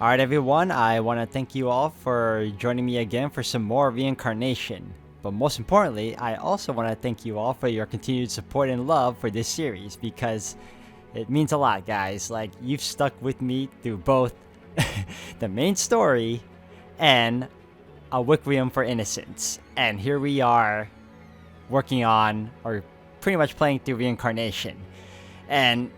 Alright, everyone, I want to thank you all for joining me again for some more Reincarnation. But most importantly, I also want to thank you all for your continued support and love for this series because it means a lot, guys. Like, you've stuck with me through both the main story and A Requiem for Innocence. And here we are working on, or pretty much playing through Reincarnation. And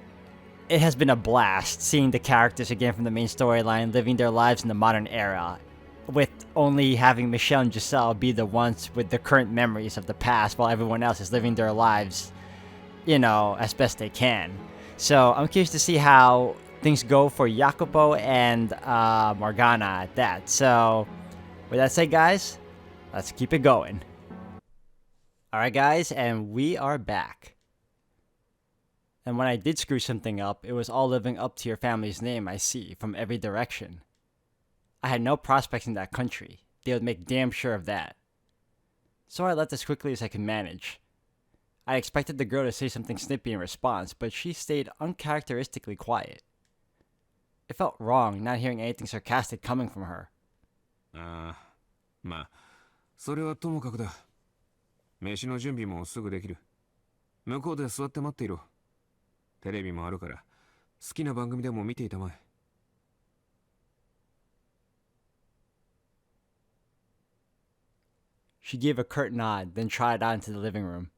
it has been a blast seeing the characters again from the main storyline living their lives in the modern era, with only having Michelle and Giselle be the ones with the current memories of the past while everyone else is living their lives, as best they can. So I'm curious to see how things go for Jacopo and Morgana at that. So with that said, guys, let's keep it going. Alright, guys, and we are back. And when I did screw something up, it was all living up to your family's name, I see, from every direction. I had no prospects in that country. They would make damn sure of that. So I left as quickly as I could manage. I expected the girl to say something snippy in response, but she stayed uncharacteristically quiet. It felt wrong not hearing anything sarcastic coming from her. まあ、それはともかくだ。飯の準備もすぐできる。向こうで座って待っていろ。テレビもあるから、好きな番組でも見ていたまえ。She gave a curt nod, then trotted out into the living room.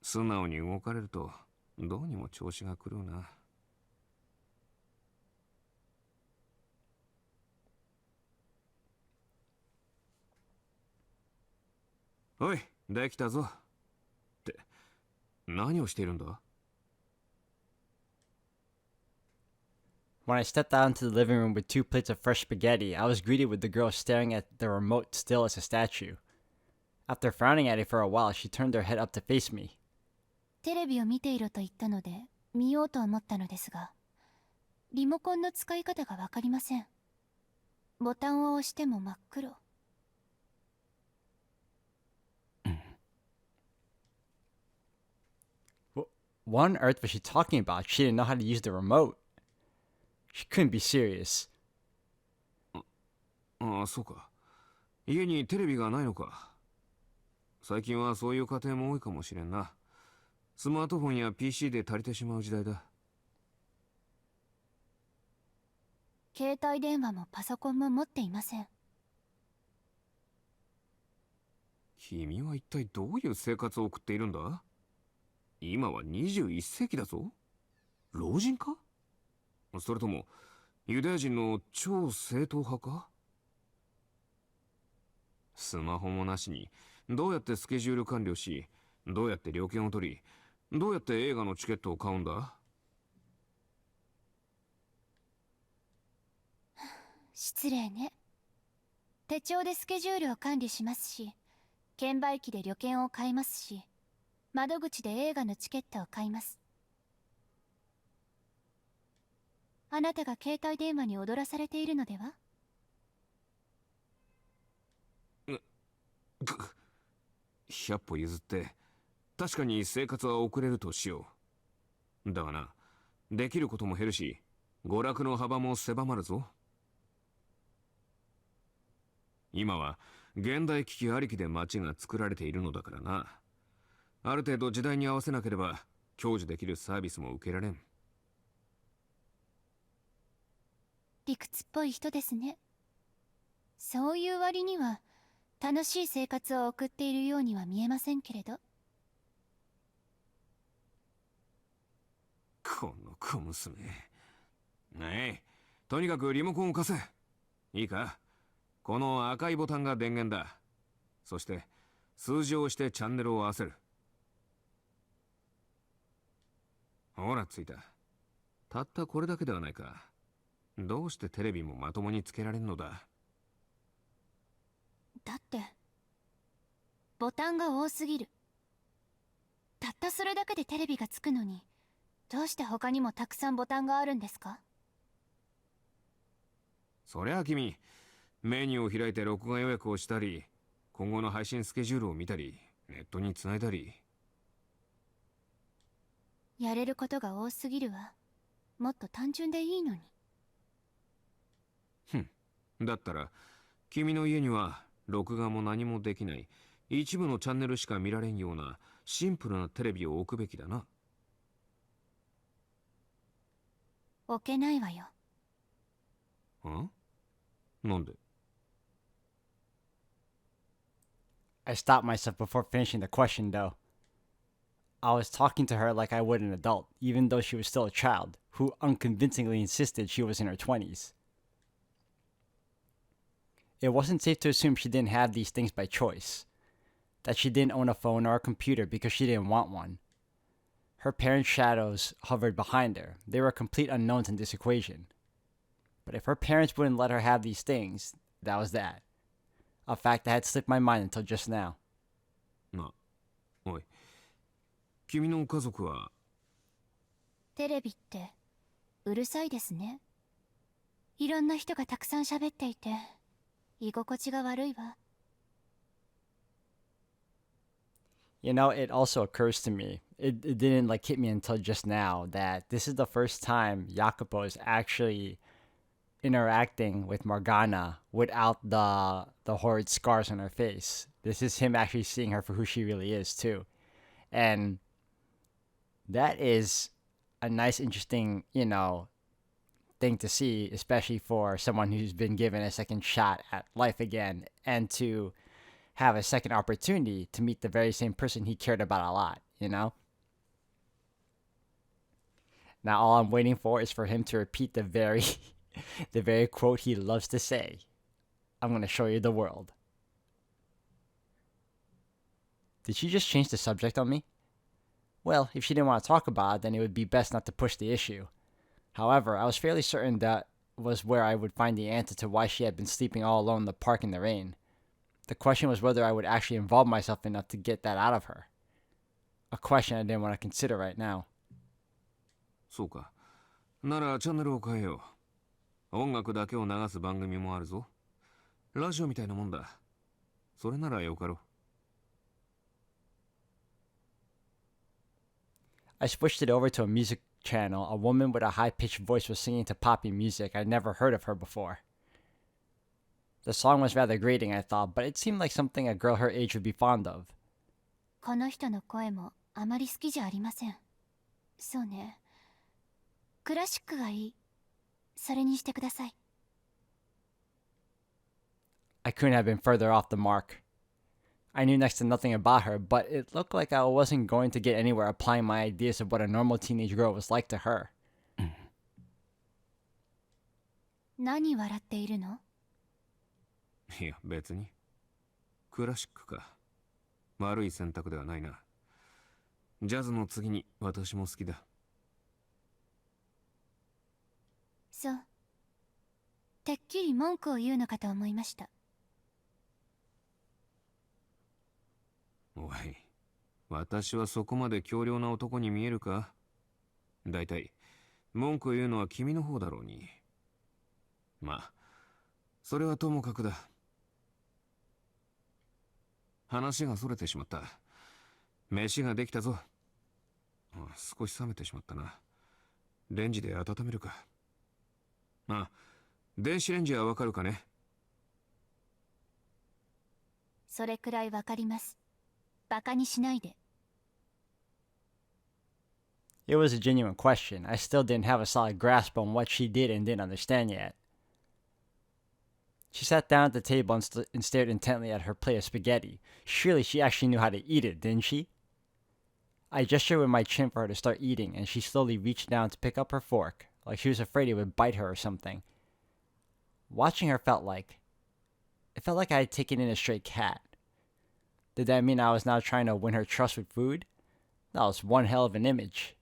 素直に動かれると、どうにも調子が狂うな。おい、できたぞ。って、何をしているんだ? When I stepped out into the living room with 2 plates of fresh spaghetti, I was greeted with the girl staring at the remote still as a statue. After frowning at it for a while, she turned her head up to face me. テレビを見ていろと言ったので見ようと思ったのですが、リモコンの使い方がわかりません。ボタンを押しても真っ黒。What on earth was she talking about? She didn't know how to use the remote. She couldn't be serious. ああ、そうか。家にテレビがないのか。最近はそういう家庭も多いかもしれんな。スマートフォンや PC で足りてしまう時代だ。携帯電話もパソコンも持っていません。君は一体どういう生活を送っているんだ？今は21世紀だぞ。老人か？それともユダヤ人の超正統派か？スマホもなしにどうやってスケジュール管理をし、どうやって旅券を取り、どうやって映画のチケットを買うんだ？失礼ね。手帳でスケジュールを管理しますし、券売機で旅券を買いますし、窓口で映画のチケットを買います。あなたが携帯電話に踊らされているのでは？100歩譲って確かに生活は遅れるとしよう。だがな、できることも減るし、娯楽の幅も狭まるぞ。今は現代機器ありきで街が作られているのだからな。ある程度時代に合わせなければ享受できるサービスも受けられん。理屈っぽい人ですね。そういう割には楽しい生活を送っているようには見えませんけれど。この小娘。ねえ、とにかくリモコンを貸せ。いいか？この赤いボタンが電源だ。そして数字を押してチャンネルを合わせる。ほら、ついた。たったこれだけではないか。どうしてテレビもまともにつけられんのだ？だってボタンが多すぎる。たったそれだけでテレビがつくのに、どうして他にもたくさんボタンがあるんですか？そりゃあ君、メニューを開いて録画予約をしたり、今後の配信スケジュールを見たり、ネットにつないだり。やれることが多すぎるわ。もっと単純でいいのに。だったら、君の家には録画も何もできない、一部のチャンネルしか見られんようなシンプルなテレビを置くべきだな。置けないわよ。ん？なんで？ I stopped myself before finishing the question, though. I was talking to her like I would an adult, even though she was still a child, who unconvincingly insisted she was in her 20s. It wasn't safe to assume she didn't have these things by choice, that she didn't own a phone or a computer because she didn't want one. Her parents' shadows hovered behind her. They were complete unknowns in this equation. But if her parents wouldn't let her have these things, that was that. A fact that had slipped my mind until just now. おい、君の家族は？テレビってうるさいですね。いろんな人がたくさん喋っていて居心地が悪いわ。You know, it also occurs to me, it didn't like hit me until just now that this is the first time Jacopo is actually interacting with Morgana without the horrid scars on her face. This is him actually seeing her for who she really is too. And that is a nice, interesting, thing to see, especially for someone who's been given a second shot at life again and to have a second opportunity to meet the very same person he cared about a lot, Now all I'm waiting for is for him to repeat the very the very quote he loves to say. I'm going to show you the world. Did she just change the subject on me? Well, if she didn't want to talk about it, then it would be best not to push the issue. However, I was fairly certain that was where I would find the answer to why she had been sleeping all alone in the park in the rain. The question was whether I would actually involve myself enough to get that out of her. A question I didn't want to consider right now. そうか。ならチャンネルを変えよう。音楽だけを流す番組もあるぞ。ラジオみたいなもんだ。それならよかろう。I switched it over to a music channel. A woman with a high-pitched voice was singing to poppy music. I'd never heard of her before. The song was rather grating, I thought, but it seemed like something a girl her age would be fond of. この人の声もあまり好きじゃありません。そうね。クラシックがいい。それにしてください。I couldn't have been further off the mark. I knew next to nothing about her, but it looked like I wasn't going to get anywhere applying my ideas of what a normal teenage girl was like to her. 何笑っているの？いや、別に。クラシックか。悪い選択ではないな。ジャズの次に私も好きだ。そう。てっきり文句を言うのかと思いました。おい、私はそこまで強量な男に見えるか？だいたい、文句を言うのは君の方だろうに。まあ、それはともかくだ。話がそれてしまった。飯ができたぞ。少し冷めてしまったな。レンジで温めるか。あ、電子レンジはわかるかね？それくらいわかります。バカにしないで。It was a genuine question. I still didn't have a solid grasp on what she did and didn't understand yet. She sat down at the table and stared intently at her plate of spaghetti. Surely she actually knew how to eat it, didn't she? I gestured with my chin for her to start eating, and she slowly reached down to pick up her fork, like she was afraid it would bite her or something. Watching her felt like I had taken in a stray cat. Did that mean I was now trying to win her trust with food? That was one hell of an image.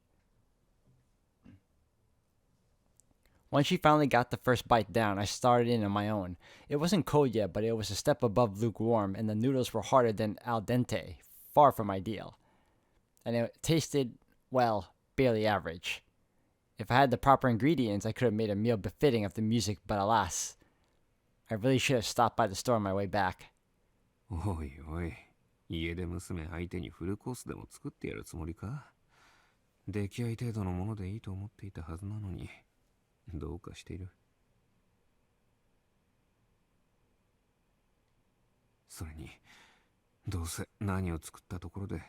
Once she finally got the first bite down, I started in on my own. It wasn't cold yet, but it was a step above lukewarm, and the noodles were harder than al dente, far from ideal. And it tasted, well, barely average. If I had the proper ingredients, I could have made a meal befitting of the music, but alas, I really should have stopped by the store on my way back. おいおい、家出娘相手にフルコースでも作ってやるつもりか？出来合い程度のものでいいと思っていたはずなのに、どうかしている。それにどうせ何を作ったところで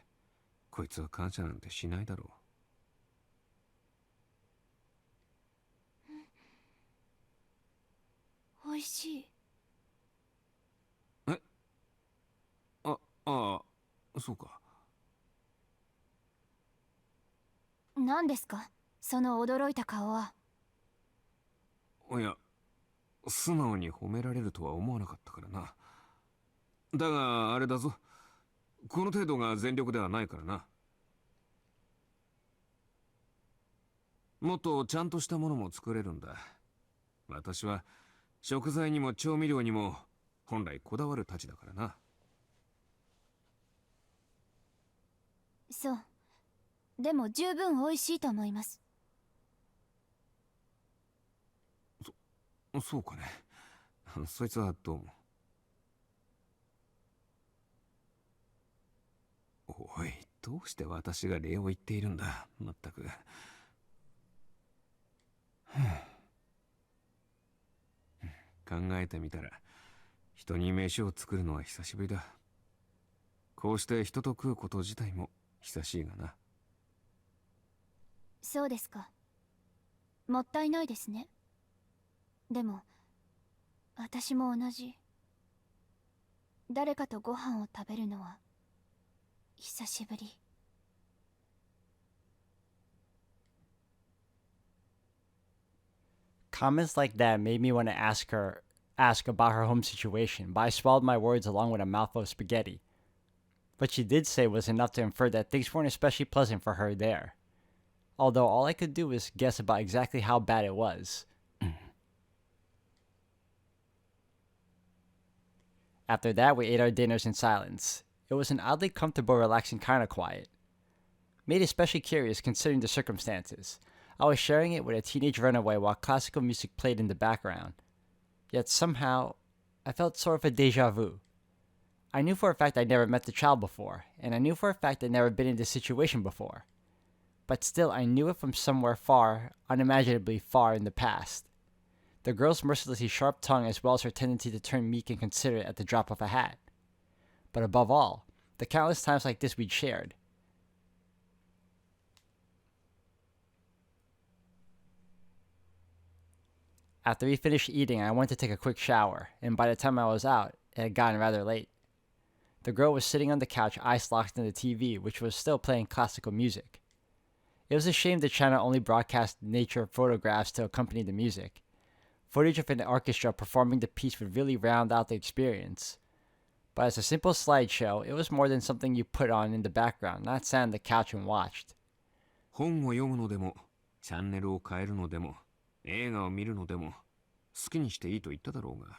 こいつは感謝なんてしないだろう。おいしい。え、ああそうか。何ですかその驚いた顔は。いや、素直に褒められるとは思わなかったからな。だがあれだぞ、この程度が全力ではないからな。もっとちゃんとしたものも作れるんだ。私は食材にも調味料にも本来こだわるたちだからな。そう。でも十分おいしいと思います。そうかね。そいつはどうも。おい、どうして私が礼を言っているんだ、まったく。考えてみたら人に飯を作るのは久しぶりだ。こうして人と食うこと自体も久しいがな。そうですか。もったいないですね。でも私も同じ。誰かとご飯を食べるのは久しぶり。Comments like that made me want to ask about her home situation, but I swallowed my words along with a mouthful of spaghetti. What she did say was enough to infer that things weren't especially pleasant for her there. Although all I could do was guess about exactly how bad it was. After that, we ate our dinners in silence. It was an oddly comfortable, relaxing kind of quiet. Made especially curious considering the circumstances. I was sharing it with a teenage runaway while classical music played in the background. Yet somehow, I felt sort of a deja vu. I knew for a fact I'd never met the child before, and I knew for a fact I'd never been in this situation before. But still, I knew it from somewhere far, unimaginably far in the past. The girl's mercilessly sharp tongue as well as her tendency to turn meek and considerate at the drop of a hat. But above all, the countless times like this we'd shared. After we finished eating, I went to take a quick shower, and by the time I was out, it had gotten rather late. The girl was sitting on the couch, eyes locked in the TV, which was still playing classical music. It was a shame the channel only broadcast nature photographs to accompany the music. Footage of an orchestra performing the piece would really round out the experience. But as a simple slideshow, it was more than something you put on in the background, not sat on the couch and watched. 本を読むのでも、チャンネルを変えるのでも、映画を見るのでも、好きにしていいと言っただろうが。好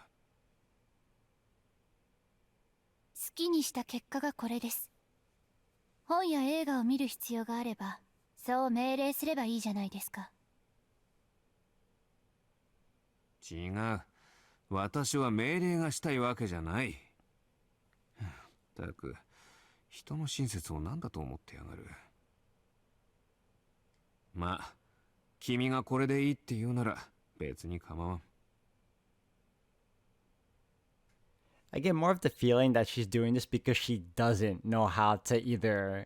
きにした結果がこれです。本や映画を見る必要があれば、そう命令すればいいじゃないですか。違う。私は命令がしたいわけじゃない。ったく、人の親切を何だと思ってやがる。まあ、君がこれでいいって言うなら別に構わん。I get more of the feeling that she's doing this because she doesn't know how to either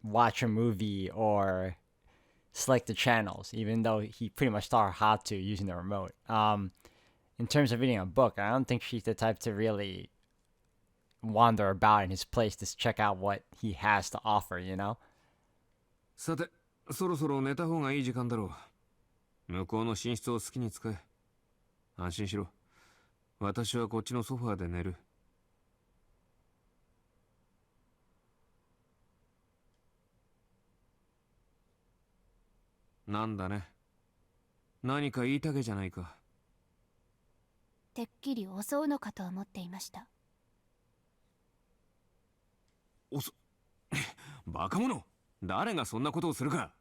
watch a movie or select the channels, even though he pretty much taught her how to using the remote. In terms of reading a book, I don't think she's the type to really wander about in his place to check out what he has to offer, you know? さて、そろそろ寝た方がいい時間だろう。向こうの寝室を好きに使え。安心しろ。私はこっちのソファーで寝る。なんだね。何か言いたげじゃないか。てっきり襲うのかと思っていました。バカ者！誰がそんなことをするか。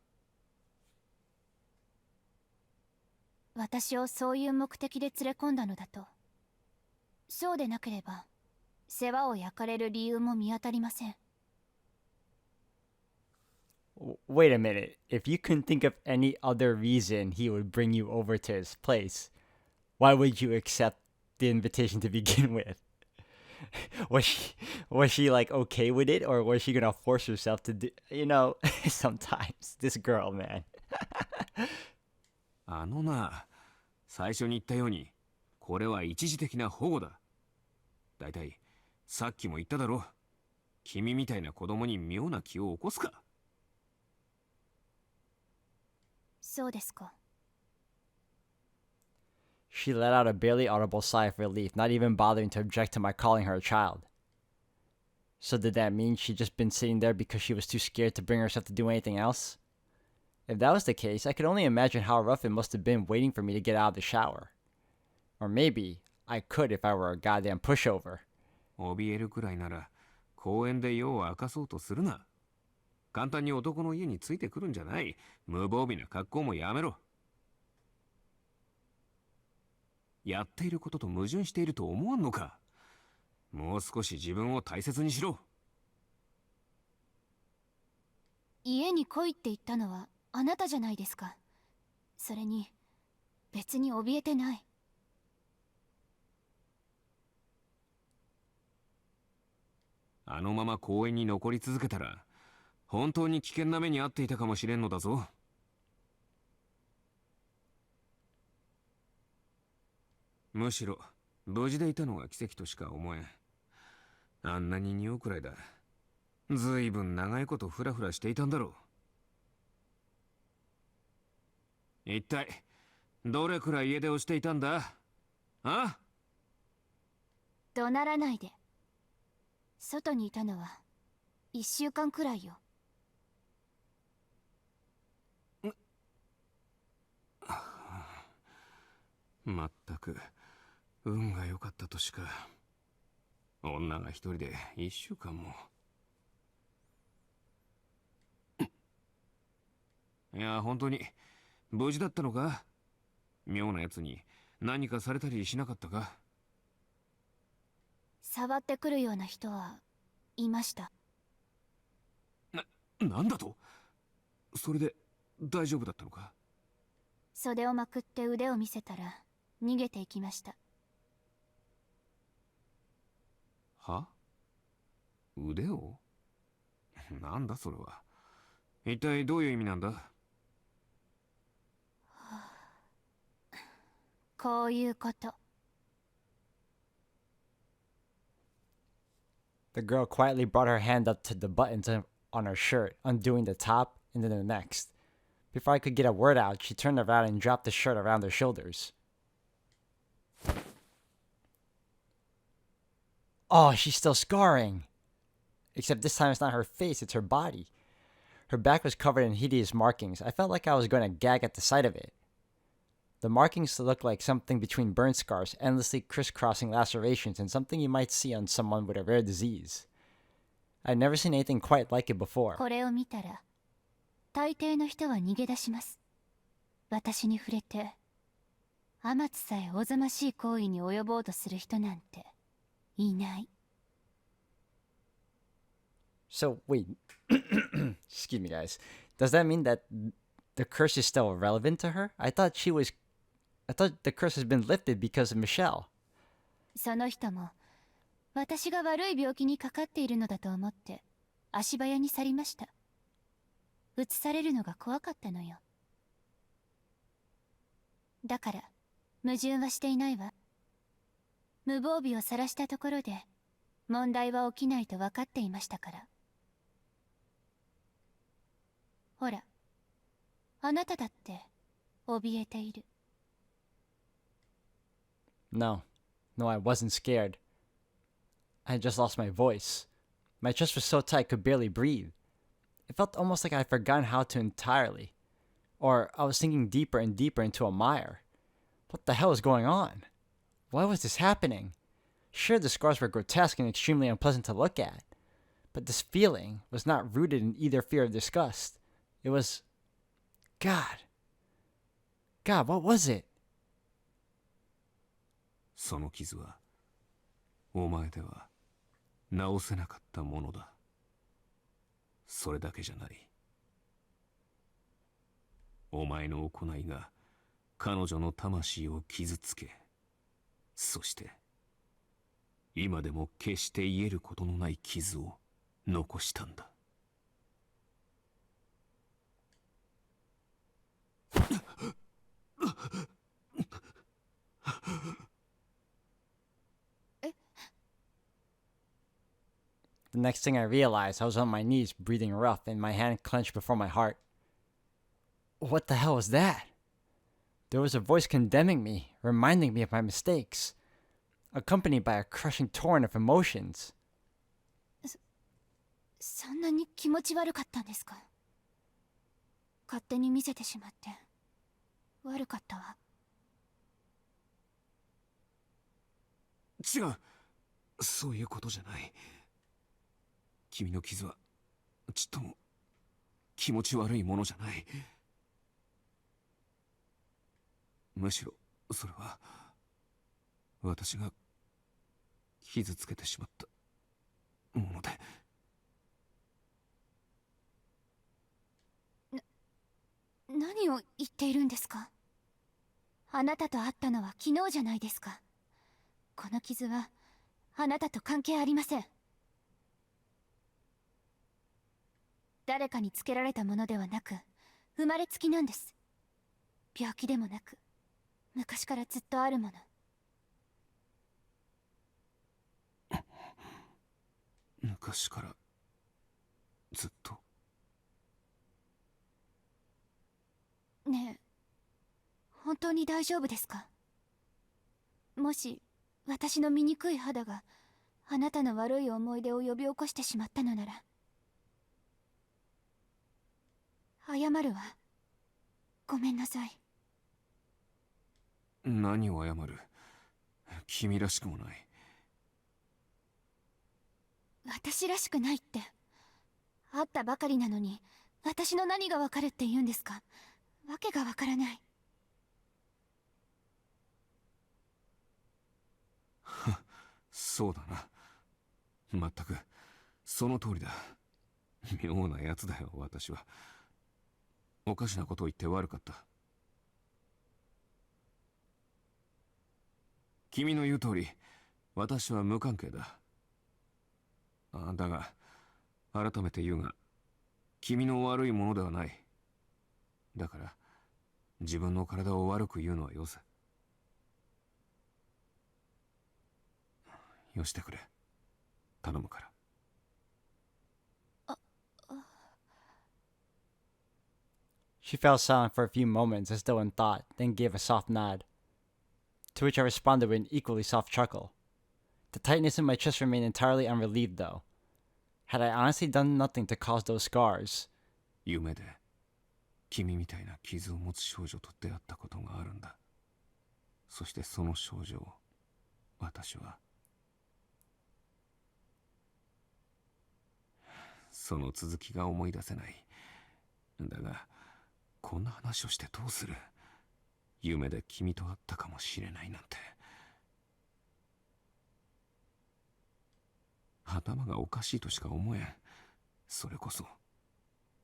私をそういう目的で連れ込んだのだと。そうでなければ世話を焼かれる理由も見当たりません。Wait a minute. If you couldn't think of any other reason he would bring you over to his place, why would you accept the invitation to begin with? was she was she like okay with it, or was she gonna force herself to do, sometimes this girl, man. あのな、最初に言ったように、これは一時的な保護だ。だいたい、さっきも言っただろ。君みたいな子供に妙な気を起こすか。そうですか。She let out a barely audible sigh of relief, not even bothering to object to my calling her a child. So did that mean she'd just been sitting there because she was too scared to bring herself to do anything else? If that was the case, I could only imagine how rough it must have been waiting for me to get out of the shower. Or maybe I could if I were a goddamn pushover. 怯えるくらいなら、公園で夜を明かそうとするな。簡単に男の家についてくるんじゃない。無防備な格好もやめろ。やっていることと矛盾していると思わんのか。もう少し自分を大切にしろ。家に来いって言ったのはあなたじゃないですか。それに別に怯えてない。あのまま公園に残り続けたら、本当に危険な目に遭っていたかもしれんのだぞ。むしろ無事でいたのが奇跡としか思えん。あんなに2億くらいだ。ずいぶん長いことフラフラしていたんだろう。一体どれくらい家出をしていたんだ。あ？怒鳴らないで。外にいたのは1週間くらいよ。まったく運が良かったとしか。女が一人で1週間も。いや、本当に無事だったのか。妙なやつに何かされたりしなかったか。触ってくるような人はいました。なんだと。それで大丈夫だったのか。袖をまくって腕を見せたら逃げていきました。は？腕を？なんだそれは。一体どういう意味なんだ。こういうこと。The girl quietly brought her hand up to the buttons on her shirt, undoing the top and then the next. Before I could get a word out, she turned around and dropped the shirt around her shoulders. Oh, she's still scarring. Except this time it's not her face, it's her body. Her back was covered in hideous markings. I felt like I was going to gag at the sight of it. The markings looked like something between burn scars, endlessly crisscrossing lacerations, and something you might see on someone with a rare disease. I'd never seen anything quite like it before. これを見たら大抵の人は逃げ出します。私に触れて天津さえおぞましい行為に及ぼうとする人なんていない。 So, wait. Excuse me, guys. Does that mean that the curse is still relevant to her? I thought the curse has been lifted because of Michelle. その人も私が悪い病気にかかっているのだと思って足早に去りました。移されるのが怖かったのよ。だから矛盾はしていないわ。無防備を晒したところで問題は起きないと分かっていましたから。ほら、あなただって怯えている。No, I wasn't scared. I had just lost my voice. My chest was so tight I could barely breathe. It felt almost like I had forgotten how to entirely. Or I was sinking deeper and deeper into a mire. What the hell was going on? Why was this happening? Sure, the scars were grotesque and extremely unpleasant to look at. But this feeling was not rooted in either fear or disgust. It was... God, what was it? その傷はお前では治せなかったものだ。それだけじゃない。お前の行いが彼女の魂を傷つけ、そして今でも決して癒えることのない傷を残したんだ。The next thing I realized, I was on my knees, breathing rough, and my hand clenched before my heart. What the hell was that? There was a voice condemning me, reminding me of my mistakes, accompanied by a crushing torrent of emotions. そんなに気持ち悪かったんですか？勝手に見せてしまって悪かったわ。違う、そういうことじゃない。君の傷はちっとも気持ち悪いものじゃない。むしろそれは私が傷つけてしまったもので。何を言っているんですか？あなたと会ったのは昨日じゃないですか。この傷はあなたと関係ありません。誰かにつけられたものではなく、生まれつきなんです。病気でもなく、昔からずっとあるもの。昔からずっと。ねえ、本当に大丈夫ですか？もし私の醜い肌があなたの悪い思い出を呼び起こしてしまったのなら、謝るわ。ごめんなさい。何を謝る？君らしくもない。私らしくないって。会ったばかりなのに私の何がわかるって言うんですか？わけがわからない。そうだな。まったくその通りだ。妙なやつだよ私は。おかしなことを言って悪かった。君の言う通り私は無関係だ。だが改めて言うが、君の悪いものではない。だから自分の体を悪く言うのはよせ。よしてくれ、頼むから。She fell silent for a few moments as though in thought, then gave a soft nod, to which I responded with an equally soft chuckle. The tightness in my chest remained entirely unrelieved, though. Had I honestly done nothing to cause those scars? 夢で君みたいな傷を持つ少女と出会ったことがあるんだ。そしてその少女を私は、その続きが思い出せない。だがこんな話をしてどうする？夢で君と会ったかもしれないなんて。頭がおかしいとしか思えん。それこそ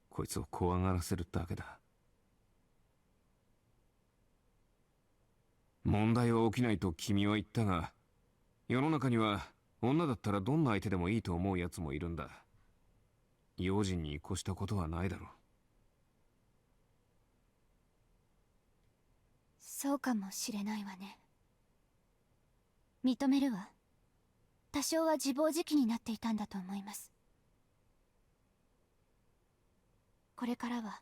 こいつを怖がらせるだけだ。問題は起きないと君は言ったが、世の中には女だったらどんな相手でもいいと思うやつもいるんだ。用心に越したことはないだろう。そうかもしれないわね。認めるわ。多少は自暴自棄になっていたんだと思います。これからは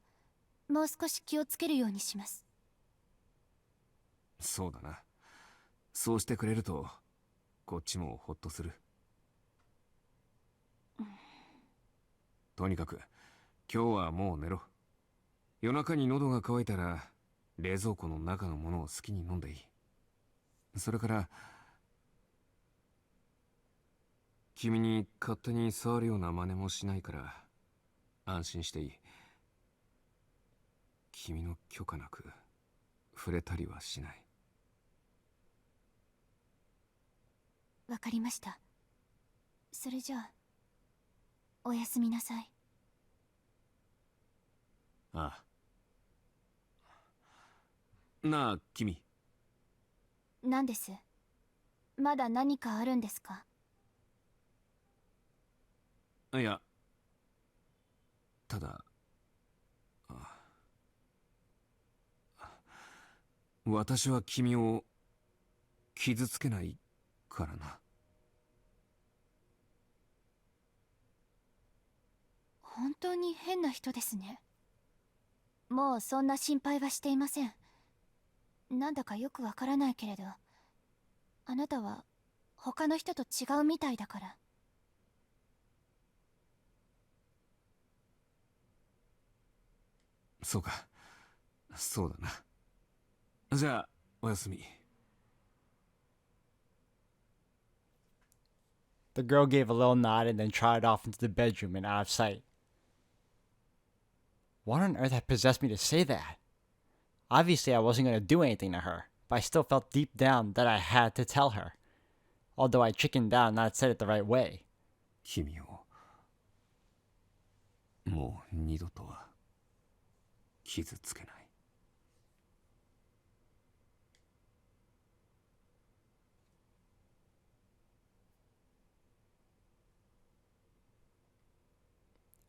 もう少し気をつけるようにします。そうだな。そうしてくれるとこっちもほっとする。とにかく今日はもう寝ろ。夜中に喉が渇いたら冷蔵庫の中のものを好きに飲んでいい。それから君に勝手に触るような真似もしないから安心していい。君の許可なく触れたりはしない。わかりました。それじゃあおやすみなさい。ああ。なあ君。何です？まだ何かあるんですか？いや、ただ、私は君を傷つけないからな。本当に変な人ですね。もうそんな心配はしていません。なんだかよくわからないけれど、あなたは他の人と違うみたいだから。そうか、そうだな。じゃあ、おやすみ。The girl gave a little nod and then trotted off into the bedroom and out of sight. What on earth had possessed me to say that? Obviously, I wasn't going to do anything to her, but I still felt deep down that I had to tell her, although I chickened out and not said it the right way. 君を、もう二度とは傷つけない。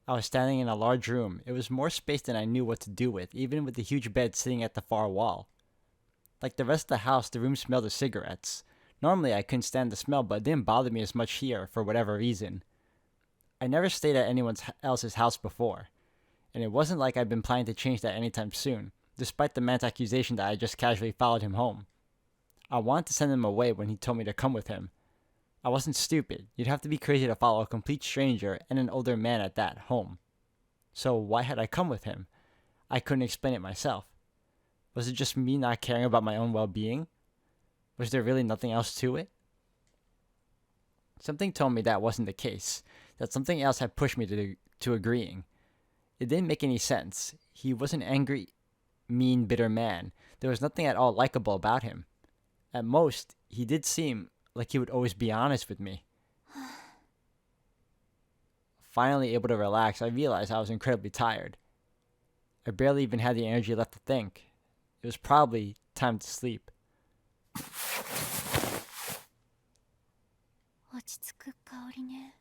I was standing in a large room. It was more space than I knew what to do with, even with the huge bed sitting at the far wall. Like the rest of the house, the room smelled of cigarettes. Normally, I couldn't stand the smell, but it didn't bother me as much here for whatever reason. I never stayed at anyone else's house before, and it wasn't like I'd been planning to change that anytime soon, despite the man's accusation that I just casually followed him home. I wanted to send him away when he told me to come with him. I wasn't stupid. You'd have to be crazy to follow a complete stranger, and an older man at that, home. So why had I come with him? I couldn't explain it myself. Was it just me not caring about my own well-being? Was there really nothing else to it? Something told me that wasn't the case, that something else had pushed me to agreeing. It didn't make any sense. He was an angry, mean, bitter man. There was nothing at all likable about him. At most, he did seem like he would always be honest with me. Finally able to relax, I realized I was incredibly tired. I barely even had the energy left to think. It was probably time to sleep. 落ち着く香りね。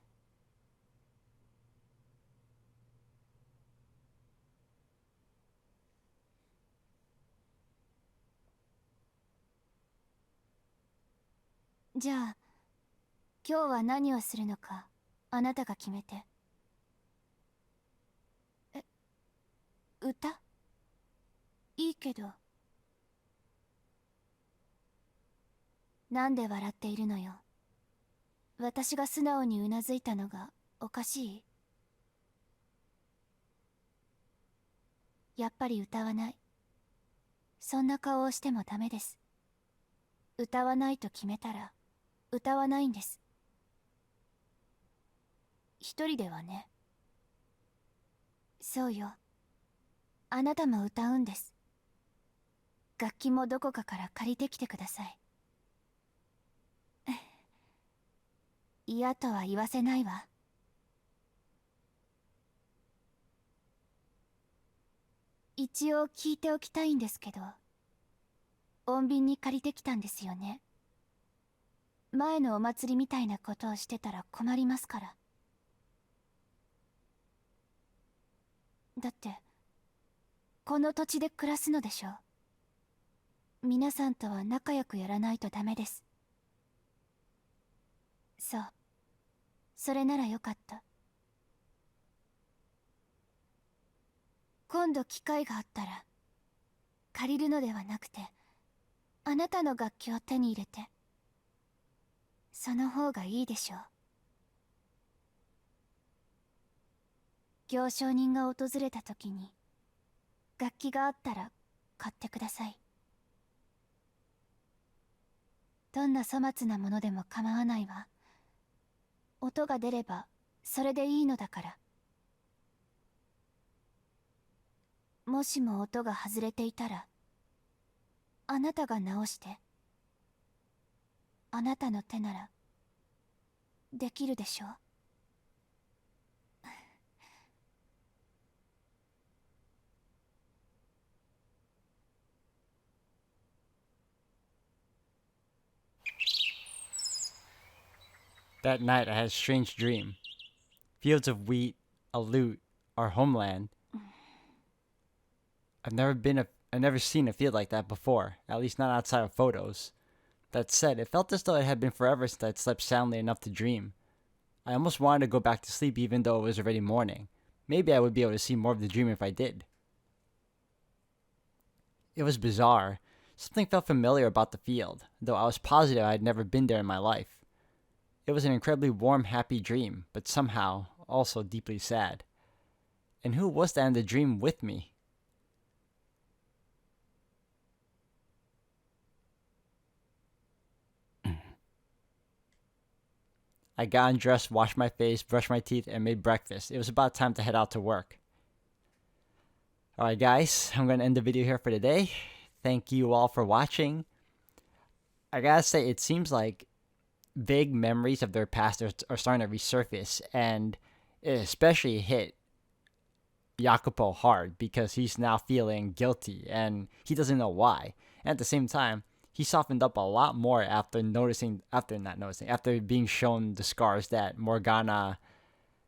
じゃあ今日は何をするのかあなたが決めて。歌？いいけど。なんで笑っているのよ。私が素直にうなずいたのがおかしい？やっぱり歌わない。そんな顔をしてもダメです。歌わないと決めたら歌わないんです。一人ではね。そうよ。あなたも歌うんです。楽器もどこかから借りてきてください。嫌とは言わせないわ。一応聞いておきたいんですけど、穏便に借りてきたんですよね。前のお祭りみたいなことをしてたら困りますから。だってこの土地で暮らすのでしょ。皆さんとは仲良くやらないとダメです。そう、それならよかった。今度機会があったら借りるのではなくてあなたの楽器を手に入れて、その方がいいでしょう。行商人が訪れた時に楽器があったら買ってください。どんな粗末なものでも構わないわ。音が出ればそれでいいのだから。もしも音が外れていたらあなたが直して。あなたの手ならできるでしょう。That night, I had a strange dream. fields of wheat, a lute, our homeland. I've never seen a field like that before, at least not outside of photos. That said, it felt as though it had been forever since I'd slept soundly enough to dream. I almost wanted to go back to sleep even though it was already morning. Maybe I would be able to see more of the dream if I did. It was bizarre. Something felt familiar about the field, though I was positive I had never been there in my life. It was an incredibly warm, happy dream, but somehow also deeply sad. And who was that in the dream with me? I got undressed, washed my face, brushed my teeth, and made breakfast. It was about time to head out to work. Alright guys, I'm going to end the video here for today. Thank you all for watching. I gotta say, it seems like vague memories of their past are starting to resurface, and it especially hit Jacopo hard because he's now feeling guilty and he doesn't know why. And at the same time, he softened up a lot more after being shown the scars that Morgana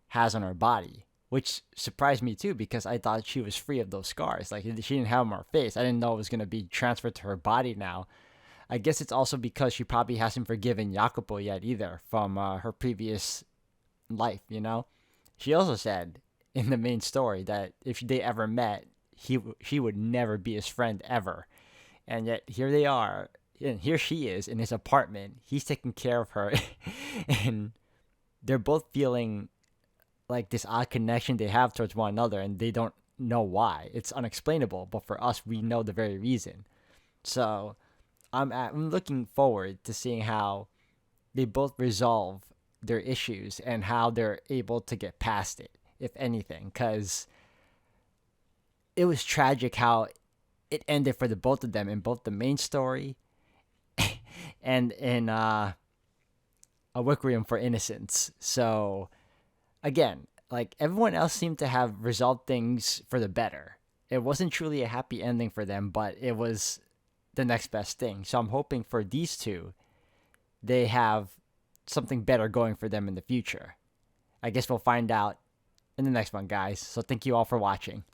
has on her body, which surprised me too because I thought she was free of those scars. Like, she didn't have them on her face. I didn't know it was going to be transferred to her body now. I guess it's also because she probably hasn't forgiven Jacopo yet either from her previous life, you know? She also said in the main story that if they ever met, she would never be his friend ever. And yet here they are, and here she is in his apartment. He's taking care of her, and they're both feeling like this odd connection they have towards one another, and they don't know why. It's unexplainable, but for us, we know the very reason. So I'm looking forward to seeing how they both resolve their issues and how they're able to get past it, if anything, because it was tragic how it ended for the both of them in both the main story and in A Requiem for Innocence. So again, like, everyone else seemed to have resolved things for the better. It wasn't truly a happy ending for them, but it was the next best thing. So I'm hoping for these two, they have something better going for them in the future. I guess we'll find out in the next one, guys. So thank you all for watching.